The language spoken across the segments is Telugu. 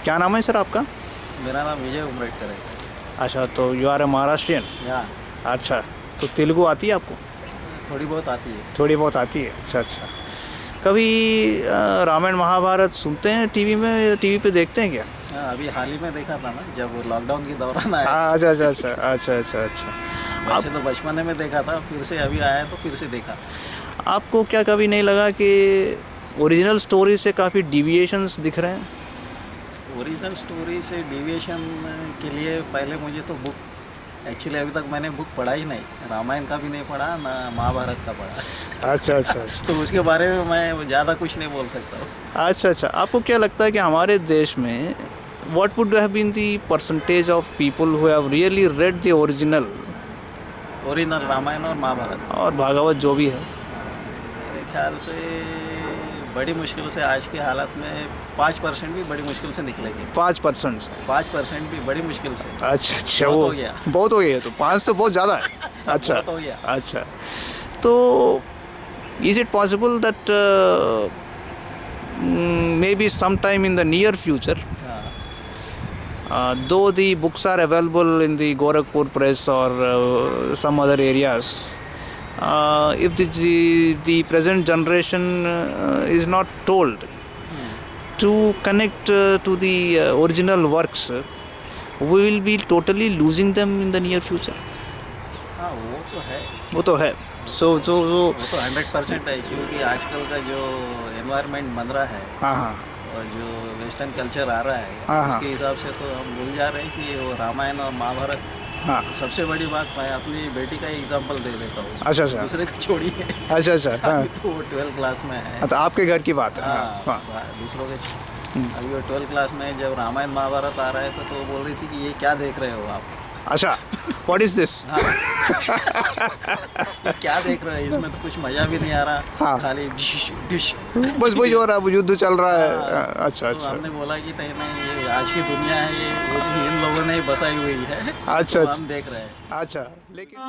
क्या नाम है सर आपका? मेरा नाम विजय उमरेडकर है। अच्छा, तो यू आर ए महाराष्ट्रियन। यहाँ अच्छा, तो तेलुगु आती है आपको? थोड़ी बहुत आती है। थोड़ी बहुत आती है। अच्छा अच्छा। कभी रामायण महाभारत सुनते हैं टीवी में, टीवी पे देखते हैं क्या? हाँ, अभी हाल ही में देखा था ना, जब लॉकडाउन के दौरान आया था। अच्छा अच्छा अच्छा अच्छा अच्छा अच्छा। आप वैसे तो बचपन में देखा था, फिर से अभी आया तो फिर से देखा। आपको क्या कभी नहीं लगा कि ओरिजिनल स्टोरी से काफ़ी डिविएशंस दिख रहे हैं? ओरिजिनल स्टोरी से डिविएशन के लिए पहले मुझे तो बुक, एक्चुअली अभी तक मैंने बुक पढ़ा ही नहीं, रामायण का भी नहीं पढ़ा ना महाभारत का पढ़ा। अच्छा अच्छा अच्छा। तो उसके बारे में मैं ज़्यादा कुछ नहीं बोल सकता हूँ। अच्छा अच्छा, आपको क्या लगता है कि हमारे देश में what would have been the percentage of people who have really read the original original Ramayan और महाभारत और भागवत जो भी है? मेरे ख्याल से बड़ी मुश्किल से आज के हालत में 5% भी बड़ी मुश्किल से निकलेगी। 5%? 5% भी बड़ी मुश्किल से। अच्छा अच्छा, बहुत वो हो गया। बहुत हो गया, तो 5 तो बहुत ज़्यादा है। अच्छा बहुत हो गया। अच्छा, तो is it possible that maybe sometime in the near future, हाँ, though the books are available in the Gorakhpur press or some other areas, if the present generation is not told to connect to the original works, we will be totally losing them in the near future. हाँ, वो तो है। वो तो है। सो वो so, so, तो 100% है, क्योंकि आजकल का जो एनवायरनमेंट बन रहा है हाँ हाँ और जो वेस्टर्न कल्चर आ रहा है, हाँ, हाँ। उसके हिसाब से तो हम भूल जा रहे हैं कि वो रामायण और महाभारत। हाँ। सबसे बड़ी बात, मैं अपनी बेटी का एग्जांपल दे देता हूँ। अच्छा अच्छा दूसरे को छोड़िए। अच्छा अच्छा। हाँ, अभी तो वो 12th क्लास में है। तो आपके घर की बात है। हाँ हाँ, हाँ। दूसरों के अभी वो 12th क्लास में, जब रामायण महाभारत आ रहा है तो वो बोल रही थी कि ये क्या देख रहे हो आप। अच्छा, व्हाट इज दिस? हाँ, ये क्या देख रहे हैं, इसमें तो कुछ मज़ा भी नहीं आ रहा। हाँ। खाली डिश डिश। बस वही हो रहा है, युद्ध चल रहा है। हाँ, अच्छा तो अच्छा हमने बोला कि नहीं नहीं, ये आज की दुनिया है, ये इन लोगों ने ही बसाई हुई है। अच्छा तो अच्छा हम देख रहे हैं। अच्छा। लेकिन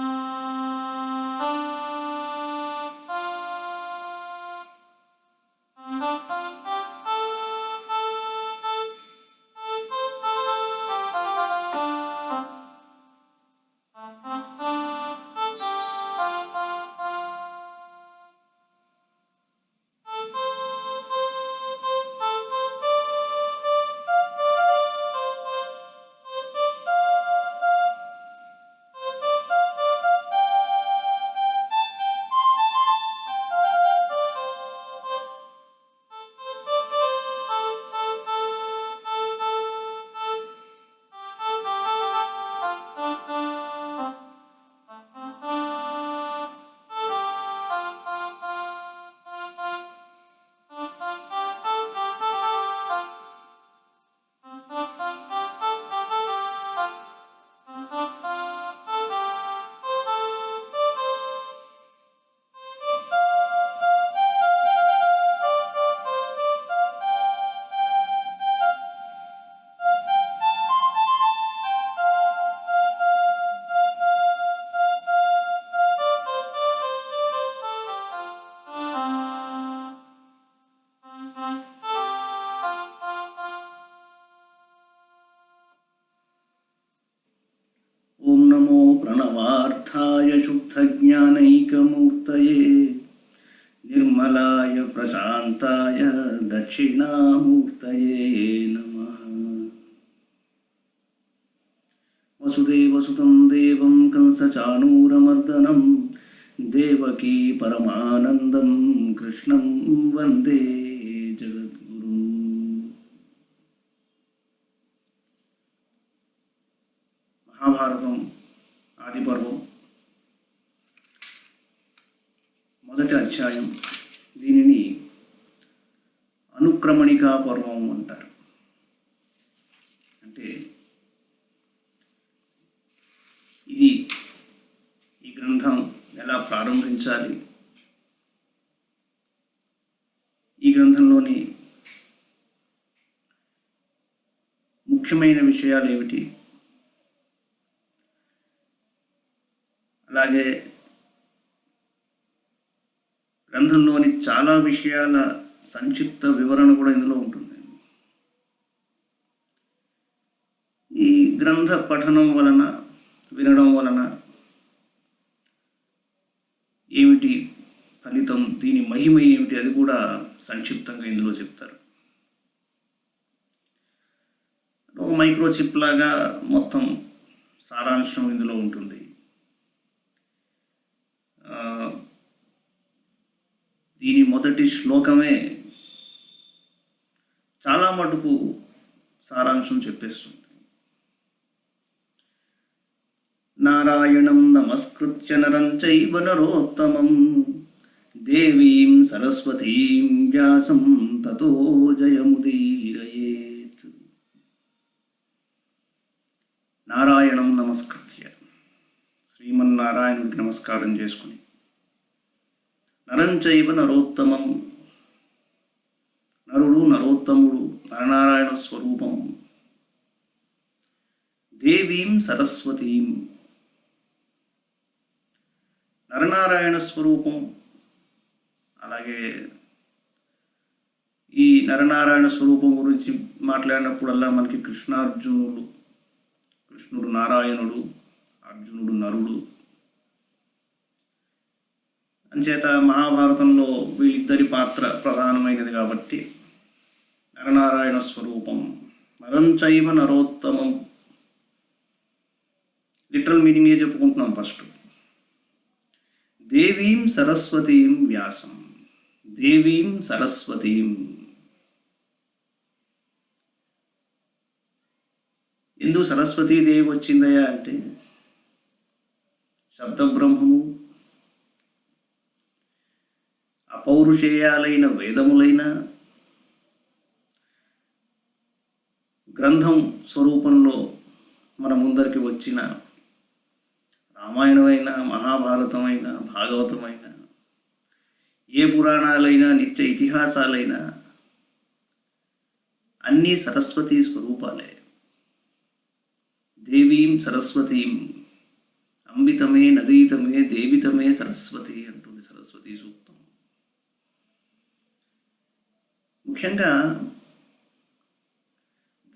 ओम नमो प्रणवार्थाय शुद्धज्ञानैकमूर्तये निर्मलाय प्रशान्ताय दक्षिणामूर्तये नमः। वसुदेवसुतं देवं कंसचाणूरमर्दनं देवकी परमानन्दं कृष्णं वन्दे जगद्गुरुम्। మహాభారతం ఆది పర్వం మొదటి అధ్యాయం. దీనిని అనుక్రమణికా పర్వం అంటారు. అంటే ఇది ఈ గ్రంథం ఎలా ప్రారంభించాలి, ఈ గ్రంథంలోని ముఖ్యమైన విషయాలు ఏమిటి, అలాగే గ్రంథంలోని చాలా విషయాల సంక్షిప్త వివరణ కూడా ఇందులో ఉంటుంది. గ్రంథ పఠనం వలన, వినడం వలన ఏమిటి ఫలితం, దీని మహిమ ఏమిటి, అది కూడా సంక్షిప్తంగా ఇందులో చెప్తారు. ఒక మైక్రోచిప్ లాగా మొత్తం సారాంశం ఇందులో ఉంటుంది. దీని మొదటి శ్లోకమే చాలా మటుకు సారాంశం చెప్పేస్తుంది. నారాయణం నమస్కృత్య నరం చైవ నరోత్తమం దేవీం సరస్వతీం వ్యాసం తతో జయముదీరయేత్. నారాయణం నమస్కృత్య, శ్రీమన్నారాయణుడికి నమస్కారం చేసుకుని, నరం చైవ నరోత్తమం, నరుడు నరోత్తముడు నరనారాయణ స్వరూపం, దేవీం సరస్వతీం, నరనారాయణ స్వరూపం. అలాగే ఈ నరనారాయణ స్వరూపం గురించి మాట్లాడినప్పుడల్లా మనకి కృష్ణార్జునుడు, కృష్ణుడు నారాయణుడు, అర్జునుడు నరుడు. అంచేత మహాభారతంలో వీళ్ళిద్దరి పాత్ర ప్రధానమైనది కాబట్టి నరనారాయణ స్వరూపం. నరం చైవ నరోత్తమం, లిటరల్ మీనింగే చెప్పుకుంటున్నాం ఫస్ట్. దేవీం సరస్వతీం వ్యాసం, దేవీం సరస్వతీం. ఎందుకు సరస్వతీదేవి వచ్చిందయ్యా అంటే, శబ్దబ్రహ్మము, అపౌరుషేయాలైన వేదములైన గ్రంథం స్వరూపంలో మన ముందరికి వచ్చిన రామాయణమైన, మహాభారతమైన, భాగవతమైన, ఏ పురాణాలైనా, నిత్య ఇతిహాసాలైనా అన్నీ సరస్వతీ స్వరూపాలే. దేవీం సరస్వతీం, అంబితమే నదీతమే దేవితమే సరస్వతి అంటుంది సరస్వతీ సూక్తం. ముఖ్యంగా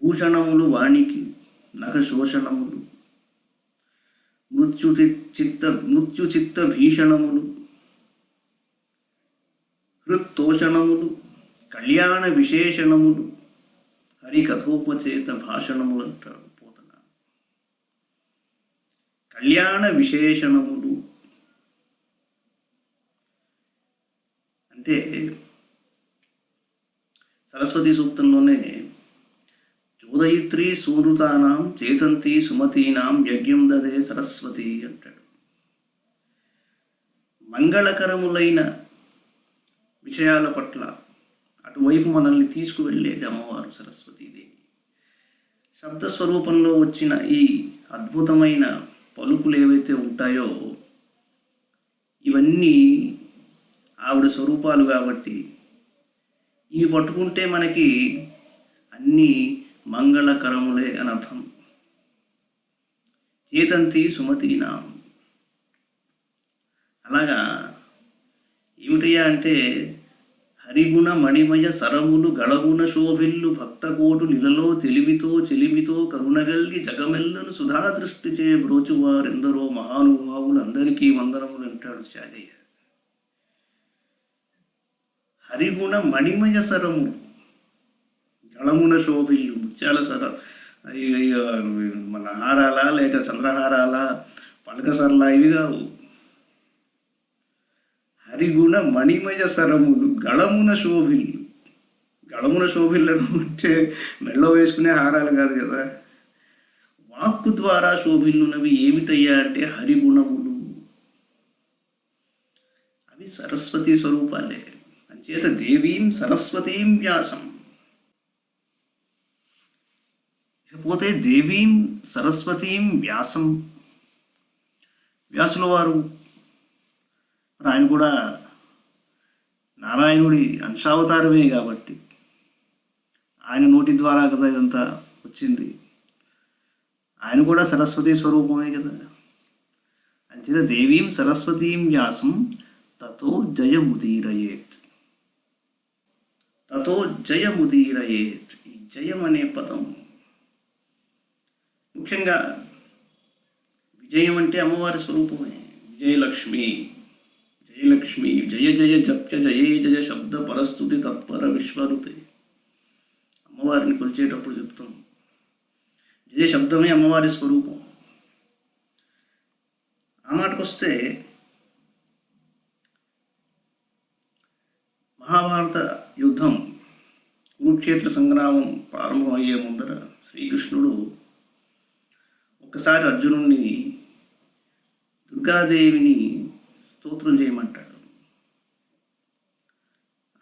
భూషణములు వాణికి, నఖ శోషణములు, మృత్యుచిత్త భీషణములు, హృత్తోషణములు, కళ్యాణ విశేషణములు, హరికథోపచేత భాషణములు అంటాడు పోతన. కళ్యాణ విశేషణములు అంటే సరస్వతి సూక్తంలోనే చోదయిత్రి సూనృతానాం చేతంతి సుమతీనాం యజ్ఞం దదే సరస్వతి అంటాడు. మంగళకరములైన విషయాల పట్ల అటువైపు మనల్ని తీసుకువెళ్ళేది అమ్మవారు సరస్వతీదేవి. శబ్దస్వరూపంలో వచ్చిన ఈ అద్భుతమైన పలుకులు ఏవైతే ఉంటాయో ఇవన్నీ ఆవిడ స్వరూపాలు కాబట్టి ఇవి పట్టుకుంటే మనకి అన్నీ మంగళకరములే అని అర్థం. చేతంతి సుమతీనాం, అలాగా ఏమిటయ్యా అంటే, హరిగుణ మణిమయ సరములు గళగుణ శోభిల్లు భక్తకోటు నిలలో తెలివితో చెలిమితో కరుణగల్గి జగమెల్లను సుధాదృష్టిచే బ్రోచువారెందరో మహానుభావులు అందరికీ వందనములు అంటాడు త్యాగయ్య. హరిగుణ మణిమయ సరములు, గళమున శోభిల్లు, ముత్యాల సర, మన హారాలా లేక చంద్రహారాలా, పలకసర్లా, ఇవి కావు. హరిగుణ మణిమయ సరములు గళమున శోభిల్లు. గళమున శోభిల్లను అంటే మెళ్ళో వేసుకునే హారాలు కాదు కదా. వాక్కు ద్వారా శోభిల్లునవి ఏమిటయ్యా అంటే హరిగుణములు. అవి సరస్వతి స్వరూపాలే. అంచేత దేవీం సరస్వతీం వ్యాసం. ఇకపోతే దేవీం సరస్వతీం వ్యాసం, వ్యాసుల వారు ఆయన కూడా నారాయణుడి అంశావతారమే కాబట్టి ఆయన నోటి ద్వారా కదా ఇదంతా వచ్చింది. ఆయన కూడా సరస్వతి స్వరూపమే కదా. అంచేత దేవీం సరస్వతీం వ్యాసం తతో జయముదీరయేత్. తతో జయముదీరయేత్. ఈ జయం అనే పదం ముఖ్యంగా విజయం అంటే అమ్మవారి స్వరూపమే. విజయలక్ష్మి, జయలక్ష్మి, జయ జయ జప్య జయే జయ శబ్ద పరస్తుతి తత్పర విశ్వరుతే. అమ్మవారిని కొలిచేటప్పుడు చెప్తాం, జయ శబ్దమే అమ్మవారి స్వరూపం. ఆ మాటకొస్తే మహాభారత యుద్ధం, కురుక్షేత్ర సంగ్రామం ప్రారంభమయ్యే ముందర శ్రీకృష్ణుడు ఒకసారి అర్జునుడిని దుర్గాదేవిని స్తోత్రం చేయమంటాడు.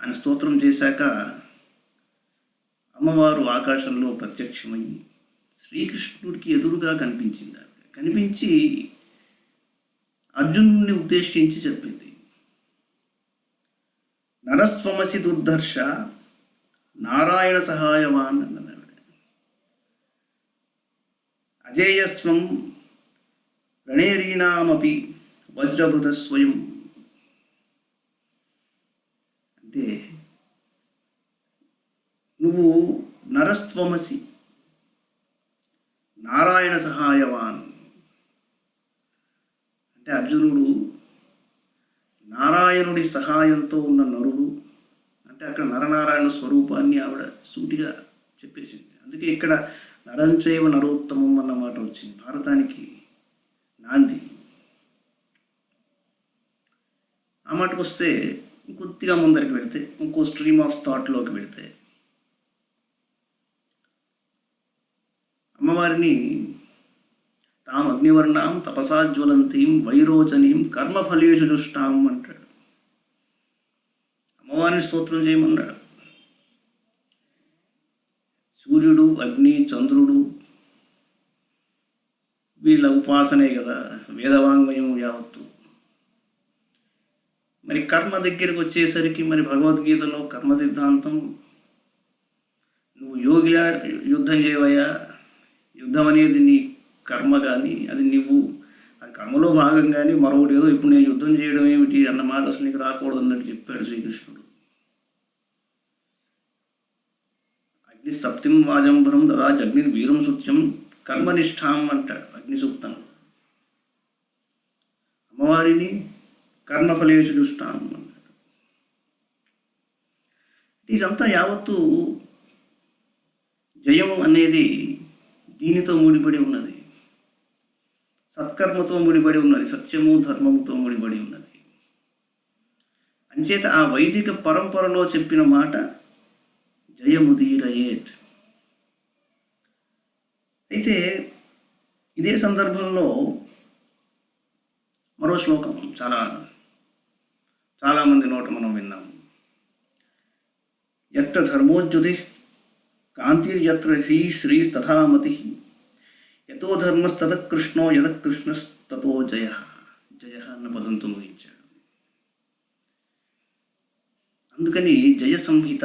ఆయన స్తోత్రం చేశాక అమ్మవారు ఆకాశంలో ప్రత్యక్షమయ్యి శ్రీకృష్ణుడికి ఎదురుగా కనిపించింది. కనిపించి అర్జునుడిని ఉద్దేశించి చెప్పింది, నరస్వమసి దుర్ధర్ష నారాయణ సహాయవాన్ అన్నది. అజేయస్వం రణేరీణామపి వజ్రభృత స్వయం. అంటే నువ్వు నరస్త్వమసి, నారాయణ సహాయవాన్. అంటే అర్జునుడు నారాయణుడి సహాయంతో ఉన్న నరుడు. అంటే అక్కడ నరనారాయణ స్వరూపాన్ని ఆవిడ సూటిగా చెప్పేసింది. అందుకే ఇక్కడ నరంచైవ నరోత్తమం అన్నమాట వచ్చింది, భారతానికి నాంది. ఆ మాటకు వస్తే ఇంకొద్దిగా ముందరికి వెళితే, ఇంకో స్ట్రీమ్ ఆఫ్ థాట్లోకి వెళితే, అమ్మవారిని తాం అగ్నివర్ణాం తపసాజ్వలంతీం వైరోచనీం కర్మఫలేషు దుష్టాం అంటాడు. అమ్మవారిని స్తోత్రం చేయమన్నాడు. సూర్యుడు, అగ్ని, చంద్రుడు వీళ్ళ ఉపాసనే కదా వేదవాంగ్మయం యావత్తు. మరి కర్మ దగ్గరికి వచ్చేసరికి మరి భగవద్గీతలో కర్మ సిద్ధాంతం, నువ్వు యోగిలా యుద్ధం చేయవయ్యా, యుద్ధం అనేది నీ కర్మ కానీ అది నువ్వు అది కర్మలో భాగం కానీ మరొకటి ఏదో ఇప్పుడు నేను యుద్ధం చేయడం ఏమిటి అన్న మాట అసలు నీకు రాకూడదు అన్నట్టు చెప్పాడు శ్రీకృష్ణుడు. అగ్ని సప్తిం వాజంబరం దదా జగ్ని వీరం సుత్యం కర్మనిష్టాం అంటాడు అగ్ని సూక్తంలో. అమ్మవారిని కర్మఫలేషు దుష్టాం అన్నాడు. ఇదంతా యావత్తు జయం అనేది దీనితో ముడిపడి ఉన్నది, సత్కర్మతో ముడిపడి ఉన్నది, సత్యము ధర్మముతో ముడిపడి ఉన్నది. అంచేత ఆ వైదిక పరంపరలో చెప్పిన మాట జయముదీరయేత్. అయితే ఇదే సందర్భంలో మరో శ్లోకం చాలామంది నోట మనం విన్నాం. యత్ర ధర్మోజ్యుతి కాంతిర్యత్ర హీ శ్రీ తథామతి యతో ధర్మస్తత కృష్ణో యత కృష్ణస్తతో జయ. జయ అన్న పదంతో ముగించాడు. అందుకని జయ సంహిత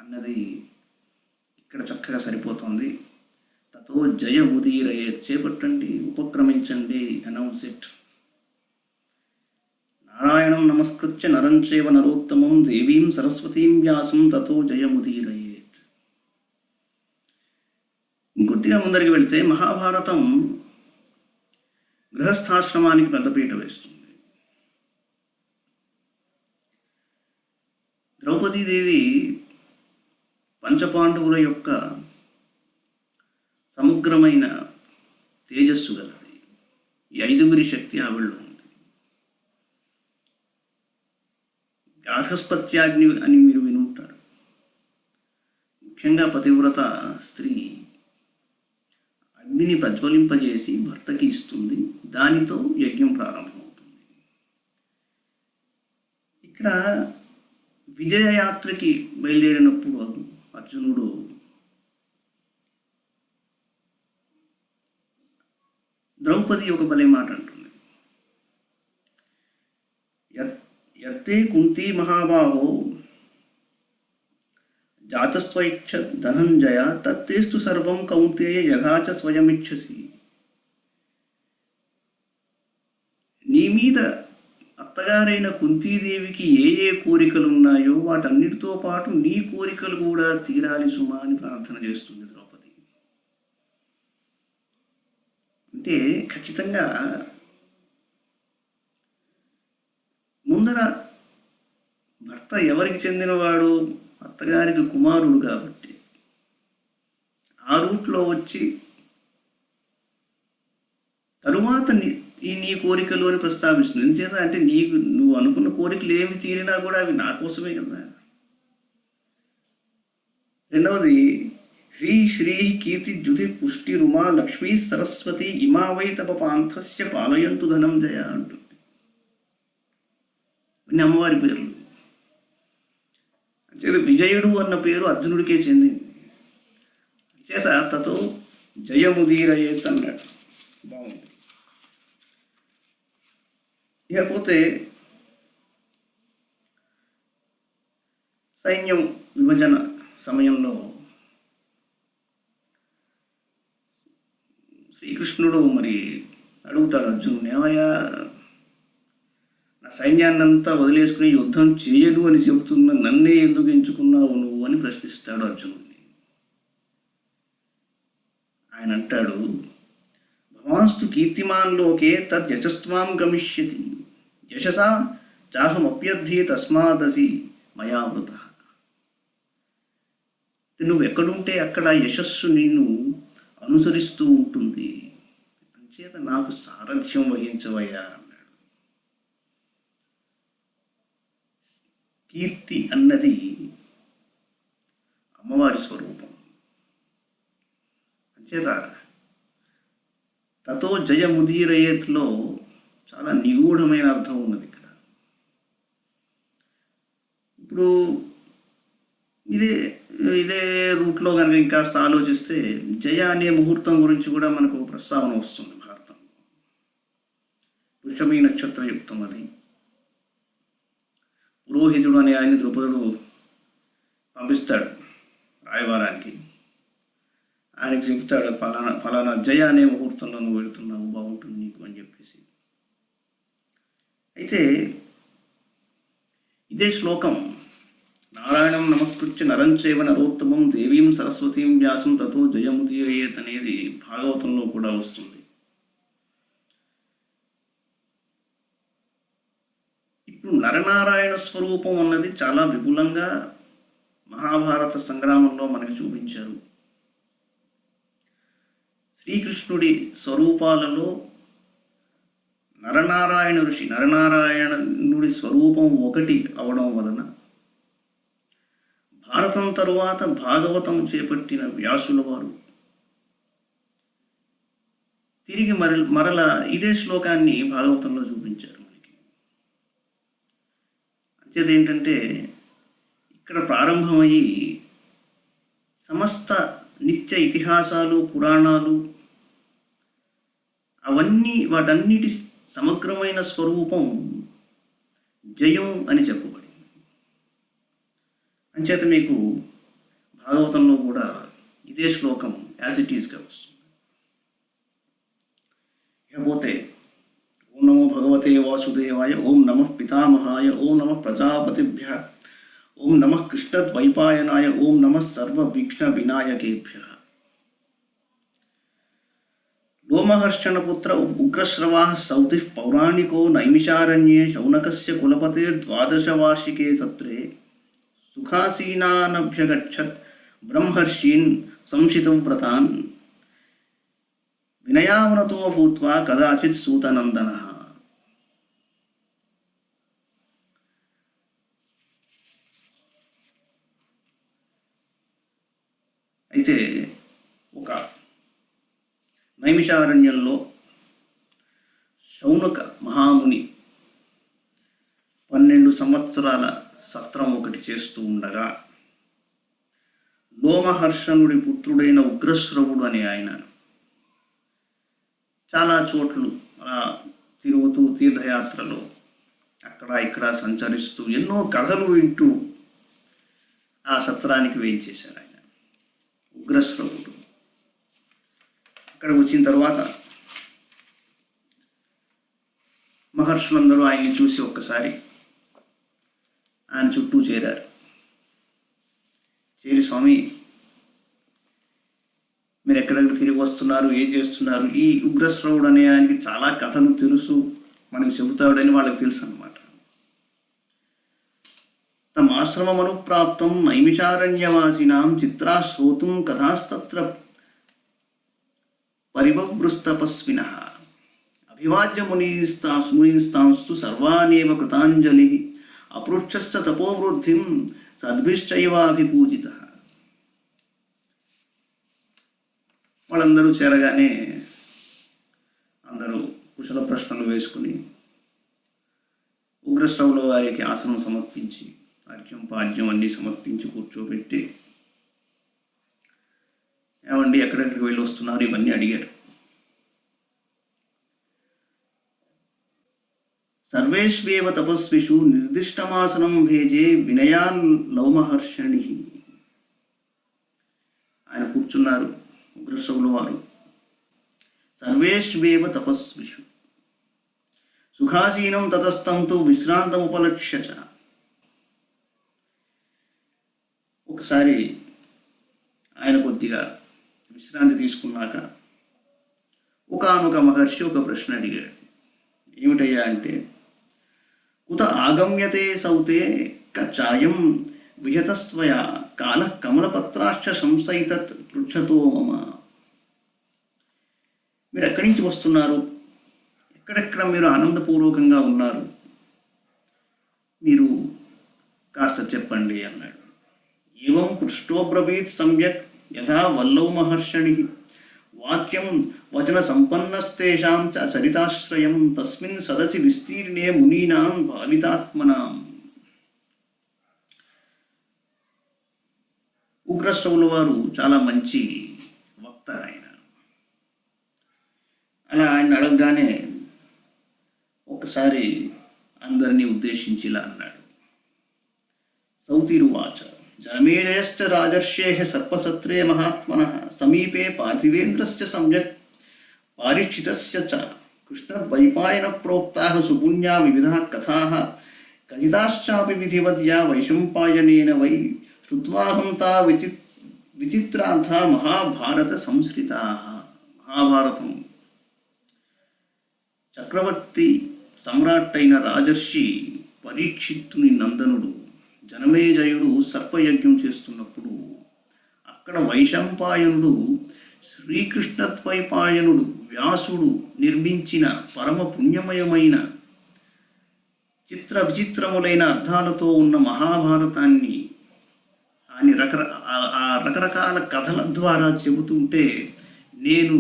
అన్నది ఇక్కడ చక్కగా సరిపోతుంది. తతో జయముదీరయేత్, చేపట్టండి, ఉపక్రమించండి, అనౌన్స్ ఇట్. నారాయణం నమస్కృత్య నరం చైవ నరోత్తమం దేవీం సరస్వతీం వ్యాసం తతో జయముదీరయేత్. ఇంకొద్దిగా ముందరికి వెళితే మహాభారతం గృహస్థాశ్రమానికి పెద్దపీట వేస్తుంది. ద్రౌపదీదేవి పంచపాండవుల యొక్క సమగ్రమైన తేజస్సు గలది. ఈ ఐదుగురి శక్తి ఆవిడలో ఉంది. గార్హస్పత్యాగ్ని అని మీరు వినుంటారు. ముఖ్యంగా పతివ్రత స్త్రీ అగ్నిని ప్రజ్వలింపజేసి భర్తకి ఇస్తుంది, దానితో యజ్ఞం ప్రారంభమవుతుంది. ఇక్కడ విజయయాత్రకి బయలుదేరినప్పుడు అర్జునుడు ద్రౌపది ఒక భలే మాట అంటుంది. యత్తే కుంతీ మహాబాహో జాతస్వైచ్ఛ ధనంజయ తత్తేస్తు సర్వం కౌంతేయ యథాచ స్వయమిచ్ఛసి. నీ మీద అత్తగారైన కుంతీదేవికి ఏ ఏ కోరికలు ఉన్నాయో వాటన్నిటితో పాటు నీ కోరికలు కూడా తీరాలి సుమా అని ప్రార్థన చేస్తుంది ద్రౌపది. అంటే ఖచ్చితంగా ముందర భర్త ఎవరికి చెందినవాడు, అత్తగారికి కుమారుడు కాబట్టి ఆ రూట్లో వచ్చి తరువాత నీ కోరికలు అని ప్రస్తావిస్తుంది. ఎందుచేత అంటే నువ్వు అనుకున్న కోరికలు ఏమి తీరినా కూడా అవి నా కోసమే కదా. రెండవది, హ్రీ శ్రీ కీర్తి జ్యుతి పుష్టి రుమా లక్ష్మీ సరస్వతి ఇమా వై తప పాంథస్య పాలయంతు ధనం జయ అంటుంది. ఇన్ని అమ్మవారి పేర్లు. అంచేత విజయుడు అన్న పేరు అర్జునుడికే చెందింది. అంచేత తతో జయముదీరయేత్ అన్నాడు. బాగుంది. ఇకపోతే సైన్యం విభజన సమయంలో శ్రీకృష్ణుడు మరి అడుగుతాడు అర్జునుడు, ఏమయ్యా నా సైన్యాన్నంతా వదిలేసుకుని యుద్ధం చేయను అని చెబుతున్న నన్నే ఎందుకు ఎంచుకున్నావు నువ్వు అని ప్రశ్నిస్తాడు అర్జునుడిని. ఆయన అంటాడు, భవాంస్తు కీర్తిమాన్ లోకే తద్ యశస్వాం గమిష్యతి యశసా చాహమప్యర్థి తస్మాదసి మయా వృత. నువ్వు ఎక్కడుంటే అక్కడ యశస్సు నిన్ను అనుసరిస్తూ ఉంటుంది, అంచేత నాకు సారథ్యం వహించవయ్యా అన్నాడు. కీర్తి అన్నది అమ్మవారి స్వరూపం. అంచేత తతో జయముదీరయేత్లో చాలా నిగూఢమైన అర్థం ఉన్నది ఇక్కడ. ఇప్పుడు ఇదే రూట్లో కనుక ఇంకాస్త ఆలోచిస్తే జయ అనే ముహూర్తం గురించి కూడా మనకు ప్రస్తావన వస్తుంది భారతంలో. వృషభీ నక్షత్రయుక్తం అది. పురోహితుడు అనే ఆయన ద్రుపదుడు పంపిస్తాడు రాయవారానికి. ఆయనకి చెప్తాడు, ఫలానా జయ అనే ముహూర్తంలో నువ్వు వెళుతున్నావు, బాగుంటుంది నీకు అని చెప్పేసి. అయితే ఇదే శ్లోకం నారాయణం నమస్కృత్య నరం చైవ నరోత్తమం దేవీం సరస్వతీం వ్యాసం తతో జయముదీరయేత్ అనేది భాగవతంలో కూడా వస్తుంది. ఇప్పుడు నరనారాయణ స్వరూపం అన్నది చాలా విపులంగా మహాభారత సంగ్రామంలో మనకి చూపించారు. శ్రీకృష్ణుడి స్వరూపాలలో నరనారాయణుడి స్వరూపం ఒకటి అవడం వలన భారతం తరువాత భాగవతం చేపట్టిన వ్యాసుల వారు తిరిగి మరల ఇదే శ్లోకాన్ని భాగవతంలో చూపించారు మనకి. అంచేది ఏంటంటే ఇక్కడ ప్రారంభమయ్యి సమస్త నిత్య ఇతిహాసాలు, పురాణాలు, వాటన్నిటి సమగ్రమైన స్వరూపం జయం అని చెప్పబడింది. అంచేత మీకు భాగవతంలో కూడా ఇదే శ్లోకం యాజ్ ఇట్ ఈస్గా వస్తుంది. ఇకపోతే ఓం నమో భగవతే వాసుదేవాయ, ఓం నమః పితామహాయ, ఓం నమః ప్రజాపతిభ్య, ఓం నమః కృష్ణద్వైపాయనాయ, ఓం నమః సర్వ విఘ్న వినాయకేభ్య. లోమహర్షణపుత్ర ఉగ్రశ్రవా సౌతి పౌరాణికో నైమిషారణ్యే శౌనకస్య కులపతేర్ద్వాదశవార్షికే సత్రే సుఖాసీనానభ్యగచ్చత్ బ్రహ్మర్షీన్ సంశితవ్రతాన్ వినయావనతో భూత్వా కదాచిత్ సూతనందనః. అయితే ఒక నైమిషారణ్యంలో శౌనక మహాముని 12 సంవత్సరాల సత్రం ఒకటి చేస్తూ ఉండగా లోమహర్షణుడి పుత్రుడైన ఉగ్రశ్రవుడు అనే ఆయన చాలా చోట్లు అలా తిరుగుతూ తీర్థయాత్రలో అక్కడ ఇక్కడ సంచరిస్తూ ఎన్నో కథలు వింటూ ఆ సత్రానికి వేయించేశారు ఆయన ఉగ్రశ్రవుడు. అక్కడికి వచ్చిన తర్వాత మహర్షులందరూ ఆయన్ని చూసి ఒక్కసారి ఆయన చుట్టూ చేరారు. చేరి, స్వామి మీరు ఎక్కడెక్కడ తిరిగి వస్తున్నారు, ఏం చేస్తున్నారు. ఈ ఉగ్రశ్రవుడు అనే ఆయనకి చాలా కథలు తెలుసు, మనకు చెబుతాడని వాళ్ళకి తెలుసు అన్నమాట. తమ ఆశ్రమమనుప్రాప్తం నైమిషారణ్యవాసినాం చిత్రా శ్రోతుం కథాస్తత్ర పరివృస్తపస్వినః అభివాద్య మునీస్తాంస్తు సర్వానేవ కృతాంజలి అపృచ్ఛస్య తపోవృద్ధిం సద్భిశ్చైవాభిపూజితః. వాళ్ళందరూ చేరగానే అందరూ కుశల ప్రశ్నలు వేసుకుని ఉగ్రశ్రవుల వారికి ఆసనం సమర్పించి అర్ఘ్యం పాద్యం అన్నీ సమర్పించి కూర్చోబెట్టి, ఏమండి ఎక్కడెక్కడికి వెళ్ళి వస్తున్నారు ఇవన్నీ అడిగారు. సర్వేష్వేవ తపస్విషు నిర్దిష్టమాసనం భేజే వినయాన్ లౌమహర్షణి. ఆయన కూర్చున్నారు ఉగ్రశ్రవుల వారు. సర్వేష్వేవ తపస్విషు సుఖాసీనం తతస్థం తు విశ్రాంతముపలక్ష్య చ. ఒకసారి ఆయన కొద్దిగా విశ్రాంతి తీసుకున్నాక ఒకానొక మహర్షి ఒక ప్రశ్న అడిగాడు. ఏమిటయ్యా అంటే, కుత ఆగమ్యతే సౌతే చాయం విహతస్త్వయా కాల కమలపత్రాశ్చ సంసైతత్ పృచ్ఛతో మమ. మీరు ఎక్కడి నుంచి వస్తున్నారు, ఎక్కడెక్కడ మీరు ఆనందపూర్వకంగా ఉన్నారు, మీరు కాస్త చెప్పండి అన్నాడు. ఏవం పృష్టోబ్రవీత్ సమ్యక్ యథా వల్లౌ మహర్షణి వాక్యం వచన సంపన్నస్తేషాం చ చరితాశ్రయం తస్మిన్ సదసి విస్తీర్ణే మునీనాం భావితాత్మనాం. ఉగ్రశ్రవుల వారు చాలా మంచి వక్త ఆయన. అలా ఆయన అడగగానే ఒకసారి అందరినీ ఉద్దేశించి ఇలా అన్నాడు. సౌతిరువాచ జనమేజయశ్చ రాజర్షేః సర్పసత్రే మహాత్మనః సమీపే పార్థివేంద్రశ్చ సమ్యక్ పారీక్షితస్య చ కృష్ణద్వైపాయన ప్రోక్తాః సుపుణ్యా వివిధాః కథాః కథితాశ్చాపి విధివద్యా వైశంపాయనేన వై శ్రుత్వాహం తా విచిత్రార్థా మహాభారత సంశ్రితాః. మహాభారతం చక్రవర్తి సమ్రాట్ అయిన రాజర్షి పరీక్షిత్తుని నందనుడు జనమేజయుడు సర్పయజ్ఞం చేస్తున్నప్పుడు అక్కడ వైశంపాయనుడు శ్రీకృష్ణద్వైపాయనుడు వ్యాసుడు నిర్మించిన పరమ పుణ్యమయమైన చిత్ర విచిత్రములైన అర్థాలతో ఉన్న మహాభారతాన్ని రకరకాల కథల ద్వారా చెబుతుంటే నేను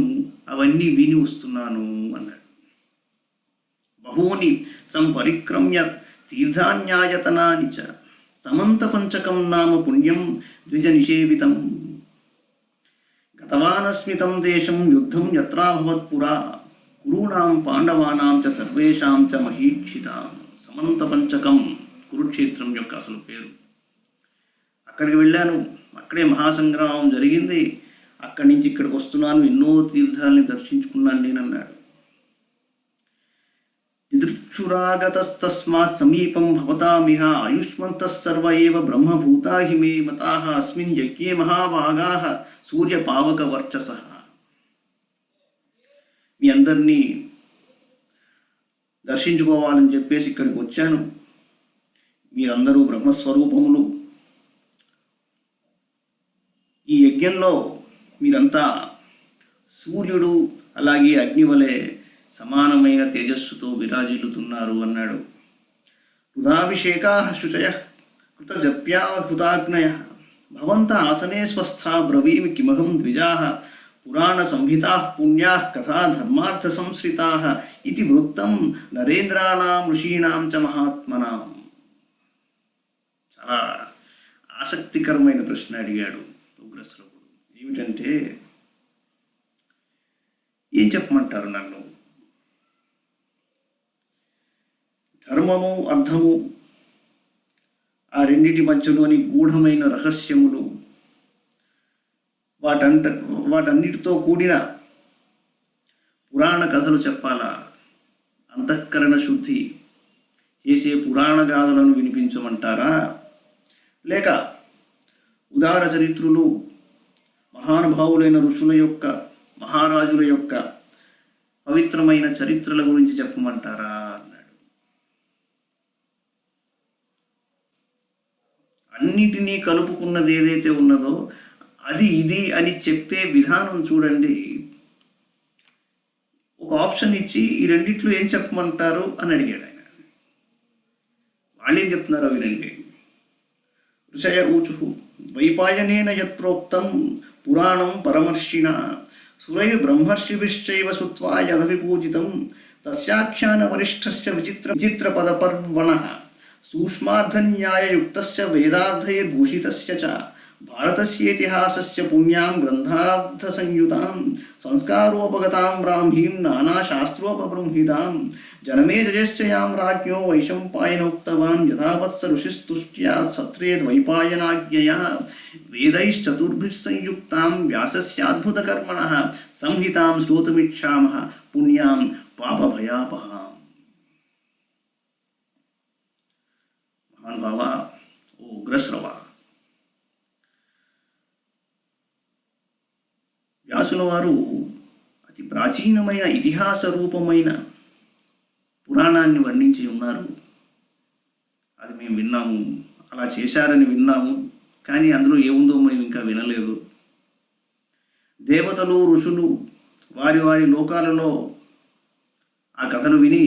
అవన్నీ విని వస్తున్నాను అన్నాడు. బహూని సంపరిక్రమ్య తీర్థాన్యాయతనాని చ సమంత పంచకం నామ పుణ్యం ద్విజ నిషేవితం గతవానస్మితం దేశం యుద్ధం యత్రాభవత్పురా కురూణాం పాండవానాం చ సర్వేషాం చ మహీక్షితాం. సమంత పంచకం కురుక్షేత్రం యొక్క అసలు పేరు. అక్కడికి వెళ్ళాను, అక్కడే మహాసంగ్రామం జరిగింది, అక్కడి నుంచి ఇక్కడికి వస్తున్నాను, ఎన్నో తీర్థాలని దర్శించుకున్నాను నేనన్నాడు. దిదృక్షురాగతస్తస్మాత్ సమీపం భవతామిహ ఆయుష్మంతః సర్వ ఏవ బ్రహ్మభూతా హి మే మతాః అస్మిన్ యజ్ఞే మహాభాగాః సూర్యపావకవర్చసః. మీ అందరినీ దర్శించుకోవాలని చెప్పేసి ఇక్కడికి వచ్చాను. మీరందరూ బ్రహ్మస్వరూపములు. ఈ యజ్ఞంలో మీరంతా సూర్యుడు అలాగే అగ్నివలే సమానమైన తేజస్సుతో విరాజిల్లుతున్నారు అన్నాడు. హృదాభిషేకా శుచయ కృతజప్యా హృదాగ్నయ భవంత ఆసనే స్వస్థా బ్రవీమి కిమహం ద్విజాః పురాణ సంహితా పుణ్యా కథా ధర్మార్థ సంశ్రితా ఇది వృత్తం నరేంద్రాణాం ఋషీణాం చ మహాత్మనాం. చాలా ఆసక్తికరమైన ప్రశ్న అడిగాడు ఉగ్రశ్రవుడు. ఏమిటంటే, ఏం చెప్పమంటారు నన్ను? ధర్మము అర్థము ఆ రెండిటి మధ్యలోని గూఢమైన రహస్యములు, వాటన్నిటితో కూడిన పురాణ కథలు చెప్పాలా? అంతఃకరణ శుద్ధి చేసే పురాణ గాథలను వినిపించమంటారా? లేక ఉదార చరిత్రులు మహానుభావులైన ఋషుల యొక్క, మహారాజుల యొక్క పవిత్రమైన చరిత్రల గురించి చెప్పమంటారా అన్నాడు. అన్నిటినీ కలుపుకున్నది ఏదైతే ఉన్నదో అది ఇది అని చెప్పే విధానం చూడండి. ఒక ఆప్షన్ ఇచ్చి ఈ రెండిట్లో ఏం చెప్పమంటారు అని అడిగాడు ఆయన. వాళ్ళేం చెప్తున్నారో వినండి. ఋషయ ఊచు వైపాయనేన యత్రోక్తం పురాణం పరమర్షిణ సురైర్ బ్రహ్మర్షిభిశ్చైవ శ్రుత్వా యదవిపూజితం తస్యాఖ్యాన వరిష్ఠస్య విచిత్ర పదపర్వణః సూక్ష్మార్థన్యాయయుక్తస్య వేదార్థైర్భూషితస్య చ భారతస్యేతిహాసస్య పుణ్యాం గ్రంథార్థసంయుతాం సంస్కారోపగతాం బ్రాహ్మీం నానాశాస్త్రోపబృంహితాం జనమేజయశ్చ యాం రాజ్ఞో వైశంపాయనోక్తవాన్ యథావత్స ఋషిస్తుష్ట్యాత్ సత్రేద్వైపాయనాజ్ఞయా వేदैश्चतुर्भिस्संयुक्तां व्यासस्याद्भुतकर्मणः संहितां श्रोतुमिच्छामः पुण्यां पापभयापहाम्. మహానుభావ, ఓ ఉగ్రశ్రవ, వ్యాసుల వారు అతి ప్రాచీనమైన ఇతిహాస రూపమైన పురాణాన్ని వర్ణించి ఉన్నారు. అది మేము విన్నాము, అలా చేశారని విన్నాము, కానీ అందులో ఏముందో మేము ఇంకా వినలేదు. దేవతలు, ఋషులు వారి వారి లోకాలలో ఆ కథలు విని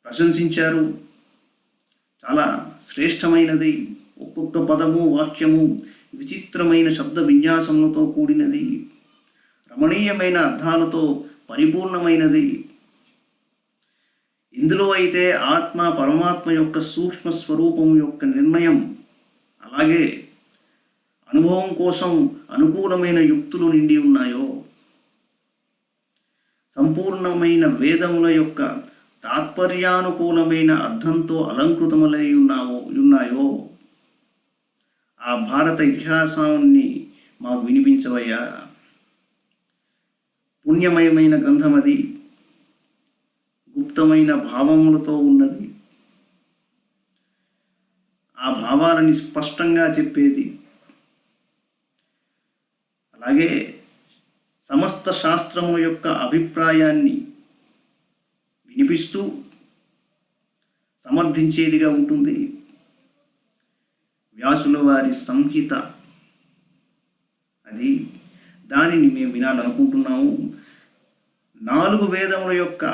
ప్రశంసించారు. చాలా శ్రేష్టమైనది, ఒక్కొక్క పదము వాక్యము విచిత్రమైన శబ్ద విన్యాసములతో కూడినది, రమణీయమైన అర్థాలతో పరిపూర్ణమైనది. ఇందులో అయితే ఆత్మ పరమాత్మ యొక్క సూక్ష్మ స్వరూపము యొక్క నిర్ణయం, అలాగే అనుభవం కోసం అనుకూలమైన యుక్తులు నిండి ఉన్నాయో, సంపూర్ణమైన వేదముల యొక్క తాత్పర్యానుకూలమైన అర్థంతో అలంకృతములై ఉన్నాయో ఆ భారత ఇతిహాసాన్ని మాకు వినిపించవయ్యా. పుణ్యమయమైన గ్రంథం అది, గుప్తమైన భావములతో ఉన్నది, ఆ భావాలని స్పష్టంగా చెప్పేది. అలాగే సమస్త శాస్త్రముల యొక్క అభిప్రాయాన్ని వినిపిస్తూ సమర్థించేదిగా ఉంటుంది. వ్యాసుల వారి సంహిత అది, దానిని మేము వినాలనుకుంటున్నాము. 4 వేదముల యొక్క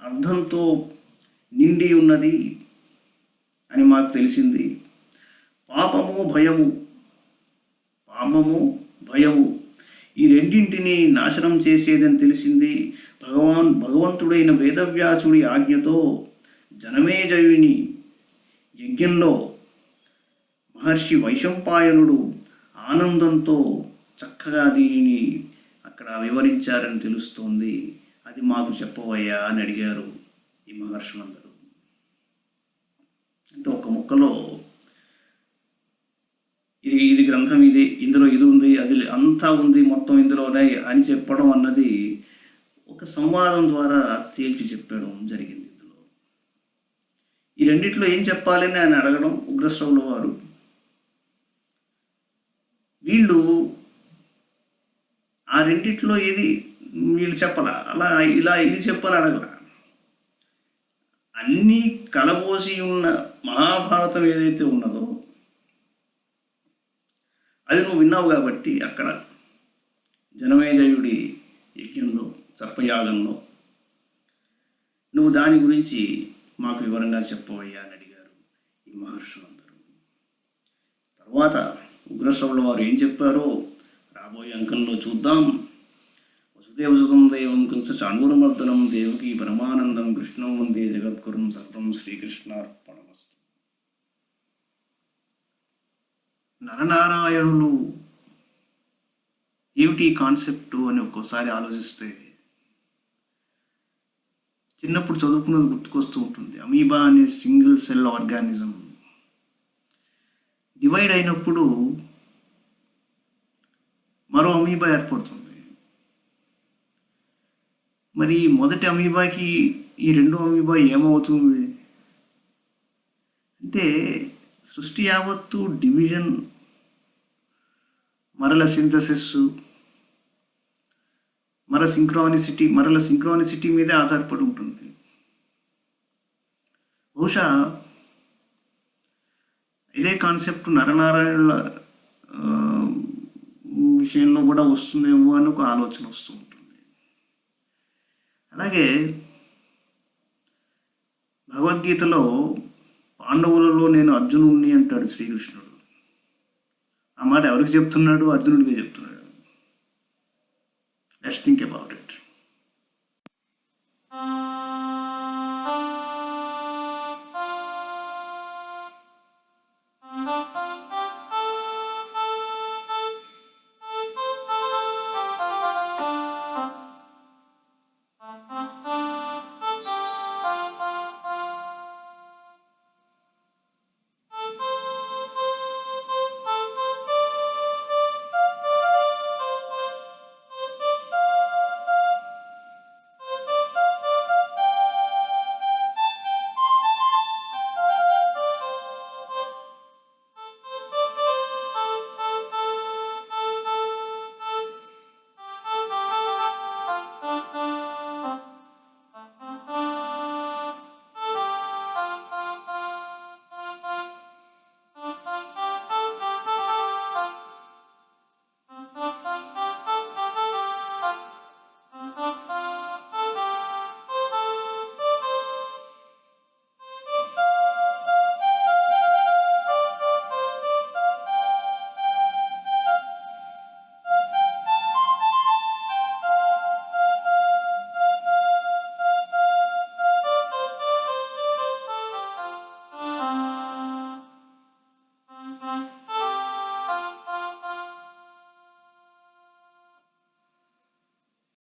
అర్థంతో నిండి ఉన్నది అని మాకు తెలిసింది. పాపము భయము ఈ రెండింటినీ నాశనం చేసేదని తెలిసింది. భగవంతుడైన వేదవ్యాసుడి ఆజ్ఞతో జనమేజయుని యజ్ఞంలో మహర్షి వైశంపాయనుడు ఆనందంతో చక్కగా దీనిని అక్కడ వివరించారని తెలుస్తోంది. అది మాకు చెప్పవయ్యా అని అడిగారు ఈ మహర్షులందరూ. అంటే ఒక ముక్కలో ఇది గ్రంథం, ఇందులో ఇది ఉంది, అది అంతా ఉంది, మొత్తం ఇందులోనే అని చెప్పడం అన్నది ఒక సంవాదం ద్వారా తేల్చి చెప్పడం జరిగింది. ఇందులో ఈ రెండిట్లో ఏం చెప్పాలని ఆయన అడగడం ఉగ్రశ్రవుల వారు. వీళ్ళు ఆ రెండిట్లో ఏది వీళ్ళు చెప్పలా, అలా ఇలా ఇది చెప్పని అడగల. అన్నీ కలబోసి ఉన్న మహాభారతం ఏదైతే ఉన్నదో అది నువ్వు విన్నావు కాబట్టి అక్కడ జనమేజయుడి యజ్ఞంలో, సర్పయాగంలో నువ్వు దాని గురించి మాకు వివరంగా చెప్పవయ్యా అని అడిగారు ఈ మహర్షులందరూ. తర్వాత ఉగ్రశ్రవుల వారు ఏం చెప్పారో రాబోయే అంకంలో చూద్దాం. వసుదేవసుతం దేవం కంస చాణూరమర్దనం దేవకీ పరమానందం కృష్ణం వందే జగద్గురుం సర్వం శ్రీకృష్ణార్పణమస్తు. నరనారాయణులు ఏమిటి కాన్సెప్టు అని ఒక్కోసారి ఆలోచిస్తే చిన్నప్పుడు చదువుకున్నది గుర్తుకొస్తూ ఉంటుంది. అమీబా అనే సింగిల్ సెల్ ఆర్గానిజం డివైడ్ అయినప్పుడు మరో అమీబా ఏర్పడుతుంది. మరి మొదటి అమీబాకి ఈ రెండో అమీబా ఏమవుతుంది అంటే సృష్టి యావత్తు డివిజన్ మరల సింథసిస్, మరల సింక్రానిసిటీ మీదే ఆధారపడి ఉంటుంది. బహుశా ఇదే కాన్సెప్ట్ నరనారాయణుల విషయంలో కూడా వస్తుందేమో అని ఒక ఆలోచన వస్తూ ఉంటుంది. అలాగే భగవద్గీతలో పాండవులలో నేను అర్జునుడిని అంటాడు శ్రీకృష్ణుడు. ఆ మాట ఎవరికి చెప్తున్నాడు? అర్జునుడిగా చెప్తున్నాడు.